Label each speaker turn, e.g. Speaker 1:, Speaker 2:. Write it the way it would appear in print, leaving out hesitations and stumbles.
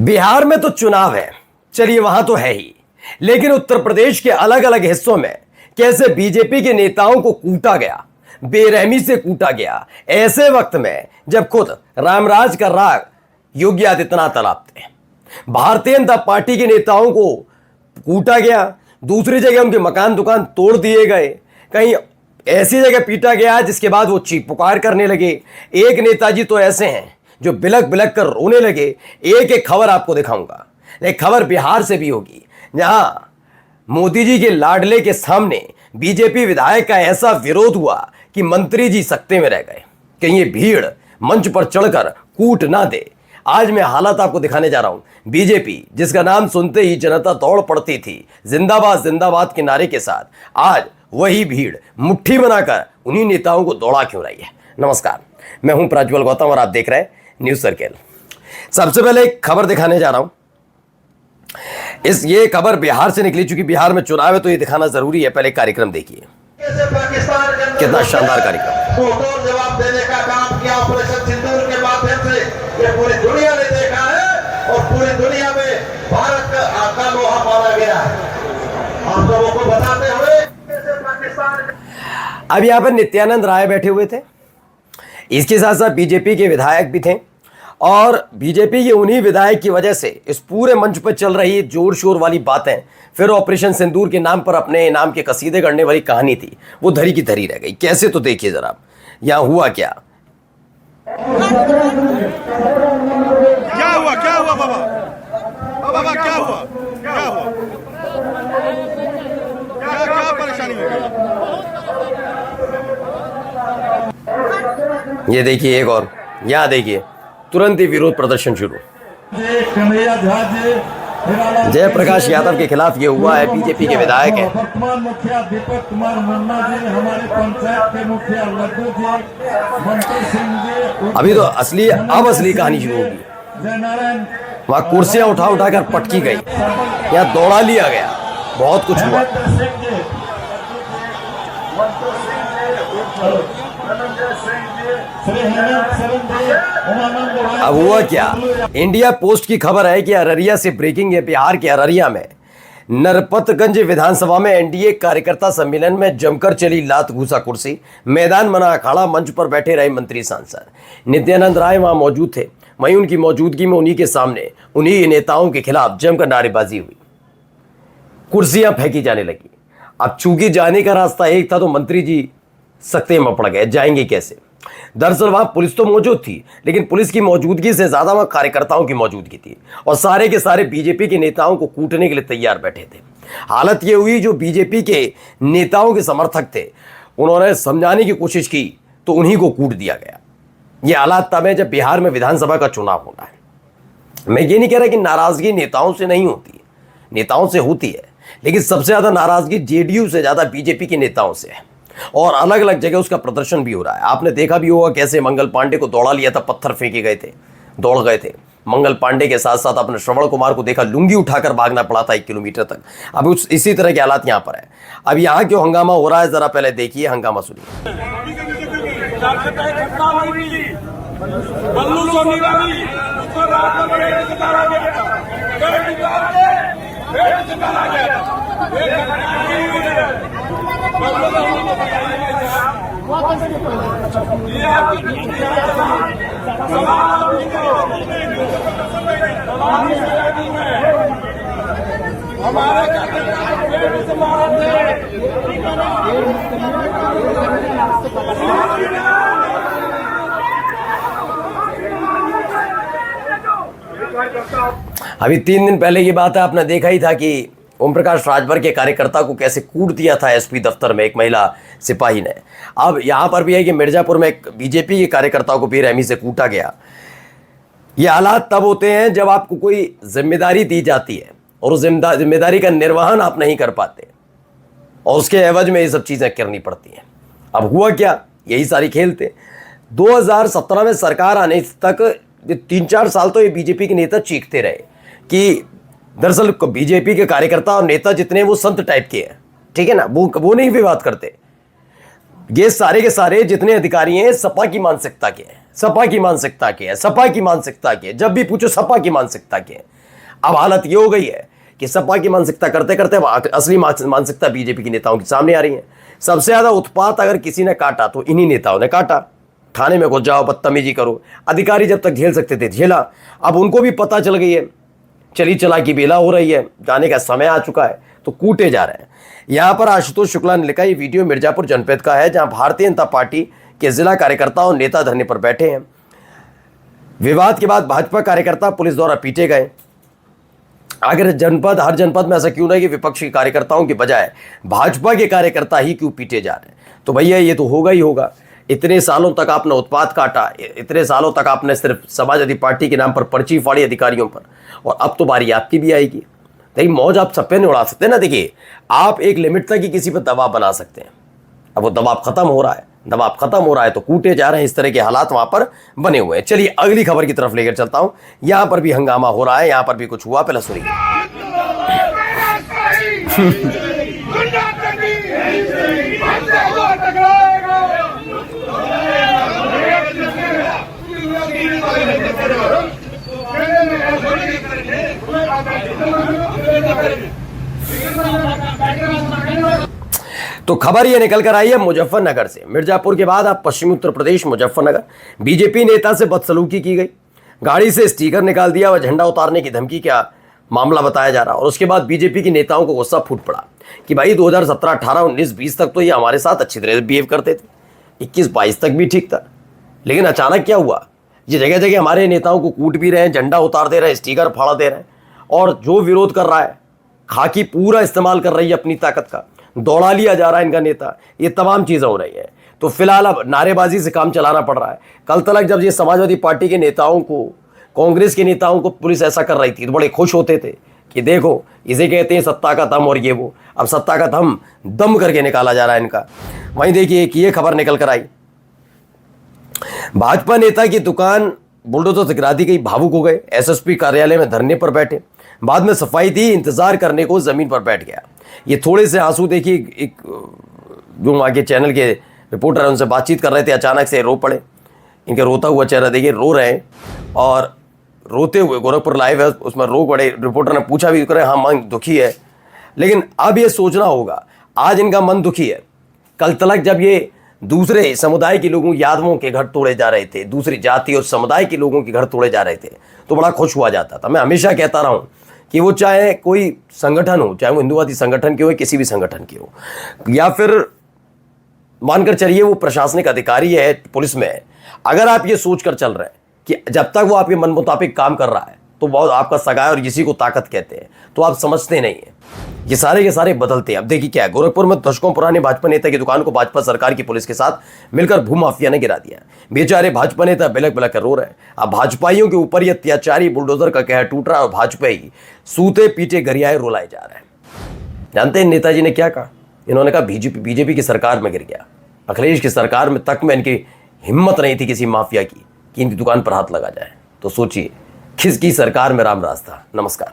Speaker 1: बिहार में तो चुनाव है, चलिए वहां तो है ही, लेकिन उत्तर प्रदेश के अलग अलग हिस्सों में कैसे बीजेपी के नेताओं को कूटा गया, बेरहमी से कूटा गया। ऐसे वक्त में जब खुद रामराज का राग योगी आदित्यनाथ तलापते हैं, भारतीय जनता पार्टी के नेताओं को कूटा गया, दूसरी जगह उनके मकान दुकान तोड़ दिए गए, कहीं ऐसी जगह पीटा गया जिसके बाद वो चीख पुकार करने लगे। एक नेताजी तो ऐसे हैं जो बिलक बिलक कर रोने लगे। एक एक खबर आपको दिखाऊंगा, एक खबर बिहार से भी होगी, जहां मोदी जी के लाडले के सामने बीजेपी विधायक का ऐसा विरोध हुआ कि मंत्री जी सकते में रह गए, कहीं ये भीड़ मंच पर चढ़कर कूट ना दे। आज मैं हालत आपको दिखाने जा रहा हूं। बीजेपी जिसका नाम सुनते ही जनता दौड़ पड़ती थी जिंदाबाद जिंदाबाद के नारे के साथ, आज वही भीड़ मुट्ठी बनाकर उन्हीं नेताओं को दौड़ा क्यों रही है। नमस्कार, मैं हूं प्रज्वल गौतम और आप देख रहे हैं न्यूज सर्किल। सबसे पहले एक खबर दिखाने जा रहा हूं। ये खबर बिहार से निकली, चूंकि बिहार में चुनाव है तो ये दिखाना जरूरी है। पहले कार्यक्रम देखिए, कितना शानदार कार्यक्रम।
Speaker 2: जवाब देने का काम किया ऑपरेशन सिंदूर के माध्यम से, ये पूरी दुनिया ने देखा है और पूरी दुनिया में भारत का लोहा माना गया है। आप लोगों को बताते हुए
Speaker 1: अब यहां पर नित्यानंद राय बैठे हुए थे, इसके साथ साथ बीजेपी के विधायक भी थे, और बीजेपी के उन्हीं विधायक की वजह से इस पूरे मंच पर चल रही जोर शोर वाली बातें, फिर ऑपरेशन सिंदूर के नाम पर अपने नाम के कसीदे करने वाली कहानी थी, वो धरी की धरी रह गई। कैसे, तो देखिए जरा यहां हुआ क्या।
Speaker 3: क्या हुआ बाबा? बाबा क्या हुआ? क्या परेशानी हो गई?
Speaker 1: ये देखिए एक और, यहां देखिए तुरंत ही विरोध प्रदर्शन शुरू। जयप्रकाश यादव के खिलाफ ये हुआ है, बीजेपी के विधायक हैं।
Speaker 2: वर्तमान मुखिया दीपक कुमार मुन्ना जी, हमारे पंचायत के मुखिया लड्डू जी, मंत्री सिंह जी।
Speaker 1: अभी तो अब असली कहानी शुरू होगी।
Speaker 2: जयनारायण
Speaker 1: वहां कुर्सियां उठा उठाकर पटकी गई, यहाँ दौड़ा लिया गया, बहुत कुछ हुआ। अब हुआ क्या, इंडिया पोस्ट की खबर है कि अररिया से ब्रेकिंग है। बिहार के अररिया में नरपतगंज विधानसभा में एनडीए कार्यकर्ता सम्मेलन में जमकर चली लात घूसा कुर्सी, मैदान बना अखाड़ा, मंच पर बैठे रहे मंत्री सांसद। नित्यानंद राय वहां मौजूद थे, वहीं उनकी मौजूदगी में उन्हीं के सामने उन्हीं नेताओं के खिलाफ जमकर नारेबाजी हुई, कुर्सियां फेंकी जाने लगी। अब चूंकि जाने का रास्ता एक था तो मंत्री जी सकते में पड़ गए, जाएंगे कैसे। दरअसल वहां पुलिस तो मौजूद थी, लेकिन पुलिस की मौजूदगी से ज्यादा वहां कार्यकर्ताओं की मौजूदगी थी, और सारे के सारे बीजेपी के नेताओं को कूटने के लिए तैयार बैठे थे। हालत यह हुई, जो बीजेपी के नेताओं के समर्थक थे उन्होंने समझाने की कोशिश की तो उन्हीं को कूट दिया गया। यह हालात तब है जब बिहार में विधानसभा का चुनाव होना है। मैं ये नहीं कह रहा कि नाराजगी नेताओं से नहीं होती, नेताओं से होती है, लेकिन सबसे ज्यादा नाराजगी जेडीयू से ज्यादा बीजेपी के नेताओं से है, और अलग अलग जगह उसका प्रदर्शन भी हो रहा है। आपने देखा भी होगा कैसे मंगल पांडे को दौड़ा लिया था, पत्थर फेंके गए थे, दौड़ गए थे। मंगल पांडे के साथ साथ अपने श्रवण कुमार को देखा, लुंगी उठाकर भागना पड़ा था 1 किलोमीटर तक। अब इसी तरह के हालात यहां पर है। अब यहां क्यों हंगामा हो रहा है, जरा पहले देखिए, हंगामा सुनिए। अभी 3 दिन पहले की बात है, आपने देखा ही था कि ओम प्रकाश राजभर के कार्यकर्ता को कैसे कूट दिया था एसपी दफ्तर में एक महिला सिपाही ने। अब यहां पर भी है कि मिर्जापुर में एक बीजेपी के कार्यकर्ताओं को बेरहमी से कूटा गया। ये हालात तब होते हैं जब आपको कोई जिम्मेदारी दी जाती है और उस जिम्मेदारी का निर्वहन आप नहीं कर पाते, और उसके एवज में ये सब चीजें करनी पड़ती हैं। अब हुआ क्या, यही सारी खेल थे। 2017 में सरकार आने तक 3-4 साल तो ये बीजेपी के नेता चीखते रहे कि दरअसल बीजेपी के कार्यकर्ता और नेता जितने वो संत टाइप के हैं, ठीक है ना, वो नहीं विवाद करते। ये सारे के सारे जितने अधिकारी हैं सपा की मानसिकता के हैं, सपा की मानसिकता के हैं, सपा की मानसिकता के हैं। जब भी पूछो सपा की मानसिकता के हैं। अब हालत ये हो गई है कि सपा की मानसिकता करते करते असली मानसिकता बीजेपी के नेताओं के सामने आ रही है। सबसे ज्यादा उत्पात अगर किसी ने काटा तो इन्हीं नेताओं ने काटा। थाने में घुस जाओ, बदतमीजी करो। अधिकारी जब तक झेल सकते थे झेला, अब उनको भी पता चल गई है चली चला की बेला हो रही है, जाने का समय आ चुका है, तो कूटे जा रहे हैं। यहां पर आशुतोष शुक्ला ने लिखा, ये वीडियो मिर्जापुर जनपद का है जहां भारतीय जनता पार्टी के जिला कार्यकर्ता और नेता धरने पर बैठे हैं। विवाद के बाद भाजपा कार्यकर्ता पुलिस द्वारा पीटे गए। अगर हर जनपद में ऐसा क्यों नहीं कि विपक्ष के कार्यकर्ताओं के बजाय भाजपा के कार्यकर्ता ही क्यों पीटे जा रहे हैं? तो भैया ये तो होगा ही होगा। इतने सालों तक आपने उत्पात काटा, इतने सालों तक आपने सिर्फ समाजवादी पार्टी के नाम पर पर्ची फाड़ी अधिकारियों पर, और अब तो बारी आपकी भी आएगी। देखिए मौज आप सब पे नहीं उड़ा सकते ना। देखिए आप एक लिमिट तक ही किसी पर दबाव बना सकते हैं, अब वो दबाव खत्म हो रहा है, दबाव खत्म हो रहा है तो कूटे जा रहे हैं। इस तरह के हालात वहां पर बने हुए हैं। चलिए अगली खबर की तरफ लेकर चलता हूं। यहां पर भी हंगामा हो रहा है, यहां पर भी कुछ हुआ, पहले सुनिए। तो खबर यह निकल कर आई है मुजफ्फरनगर से। मिर्जापुर के बाद अब पश्चिमी उत्तर प्रदेश मुजफ्फरनगर बीजेपी नेता से बदसलूकी की गई। गाड़ी से स्टिकर निकाल दिया व झंडा उतारने की धमकी का मामला बताया जा रहा। और उसके बाद बीजेपी के नेताओं को गुस्सा फूट पड़ा कि भाई 2017, 18, 19, 20 तक तो ये हमारे साथ अच्छी तरह से बिहेव करते थे, 21, 22 तक भी ठीक था, लेकिन अचानक क्या हुआ? ये जगह जगह हमारे नेताओं को कूट भी रहे हैं, झंडा उतार दे रहे हैं, स्टिकर फाड़ दे रहे हैं, और जो विरोध कर रहा है खाकी पूरा इस्तेमाल कर रही है अपनी ताकत का, दौड़ा लिया जा रहा है इनका नेता। ये तमाम चीज़ें हो रही है। तो फिलहाल अब नारेबाजी से काम चलाना पड़ रहा है। कल तक जब ये समाजवादी पार्टी के नेताओं को, कांग्रेस के नेताओं को पुलिस ऐसा कर रही थी तो बड़े खुश होते थे कि देखो इसे कहते हैं सत्ता का दम, और ये वो अब सत्ता का दम करके निकाला जा रहा है इनका। वहीं देखिए कि ये खबर निकल कर आई, भाजपा नेता की दुकान बुलडोजर से गिरा दी गई, भावुक हो गए, एसएसपी कार्यालय में धरने पर बैठे, बाद में सफाई दी, इंतजार करने को जमीन पर बैठ गया। ये थोड़े से आंसू देखिए, एक जो वहाँ के चैनल के रिपोर्टर हैं उनसे बातचीत कर रहे थे, अचानक से रो पड़े। इनका रोता हुआ चेहरा देखिए, रो रहे हैं और रोते हुए। गोरखपुर लाइव है, उसमें रो पड़े। रिपोर्टर ने पूछा भी, करे हाँ मन दुखी है, लेकिन अब ये सोचना होगा आज इनका मन दुखी है, कल तक जब ये दूसरे समुदाय के लोगों, यादवों के घर तोड़े जा रहे थे, दूसरी जाति और समुदाय के लोगों के घर तोड़े जा रहे थे, तो बड़ा खुश हुआ जाता था। मैं हमेशा कहता रहा हूँ कि वो चाहे कोई संगठन हो, चाहे वो हिंदुवादी संगठन के हो, किसी भी संगठन के हो, या फिर मानकर चलिए वो प्रशासनिक अधिकारी है, पुलिस में है, अगर आप ये सोच कर चल रहे हैं कि जब तक वो आपके मन मुताबिक काम कर रहा है तो बहुत आपका सगा है और इसी को ताकत कहते हैं, तो आप समझते नहीं है। ये सारे के सारे बदलते हैं। अब देखिए क्या है, गोरखपुर में दशकों पुराने भाजपा नेता की दुकान को भाजपा सरकार की पुलिस के साथ मिलकर भूमाफिया ने गिरा दिया। बेचारे भाजपा नेता बिलक बिलक कर रो रहे हैं। अब भाजपाइयों के ऊपर ये अत्याचारी बुलडोजर का कहर टूट रहा है और भाजपाई सूते पीटे गरियाए रुलाए जा रहे हैं। जानते हैं नेताजी ने क्या कहा? इन्होंने कहा बीजेपी की सरकार में गिर गया, अखिलेश की सरकार में तक में इनकी हिम्मत नहीं थी किसी माफिया की कि इनकी दुकान पर हाथ लगा जाए। तो सोचिए किसकी सरकार में राम राज था। नमस्कार।